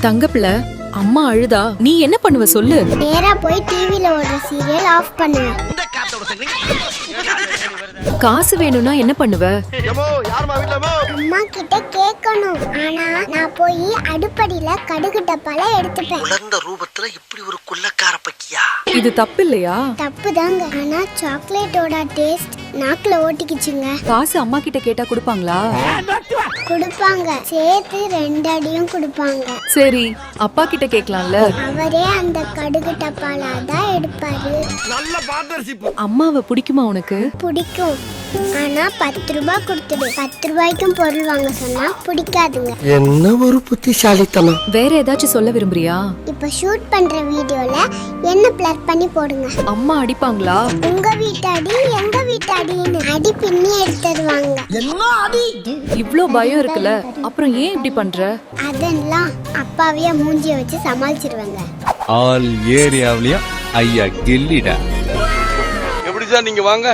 தங்கப்பிள்ள, அம்மா அழுதா நீ என்ன பண்ணுவ சொல்லு. நேரா போய் டிவில ஓடுற சீரியல் ஆஃப் பண்ணுவேன். காசு வேணும்னா என்ன பண்ணுவ? அம்மா கிட்ட கேட்கணும். ஆனா நான் போய் அடுப்படியில கடுகு டப்பால எடுத்துப்பேன். உலர்ந்த ரூபத்துல இப்படி ஒரு குள்ளக்கார பக்கியா? இது தப்பு இல்லையா? தப்பு தாங்க. ஆனா சாக்லேட்டோட டேஸ்ட் நாக்குல ஓட்டிக்கிச்சுங்க. காசு அம்மா கிட்ட கேட்டா கொடுப்பாங்களா? கொடுப்பாங்க. சேர்த்து 2 அடியும் கொடுப்பாங்க. சரி, அப்பா கிட்ட கேட்கலாம்ல. அவரே அந்த கடுகு டப்பால தான் எடுப்பாரு. அம்மாவை பிடிக்குமா உனக்கு? பிடிக்கும். ஆனா 10 ரூபாய் கொடுத்துடு. 10 ரூபாய்க்கும் பொருள் வாங்க சொன்னா பிடிக்காதுங்க. என்ன ஒரு புத்திசாலித்தனம். வேற ஏதாச்சும் சொல்ல விரும்புறியா? இப்ப ஷூட் பண்ற வீடியோல என்ன பிளர் பண்ணி போடுங்க. அம்மா அடிப்பாங்களா? உங்க வீட்டாடி எங்க வீட்டாடின்னு அடி பின்னி எடுத்துருவாங்க. இவ்ளோ பயம் இருக்குல்ல, அப்புறம் ஏன் இப்படி பண்ற? அதெல்லாம் அப்பாவியா மூஞ்சிய வச்சு சமாளிச்சிருவாங்க. ஆல் ஏரியாவிலயும் ஐயா கில்லிடா. எப்படி சார் நீங்க வாங்க.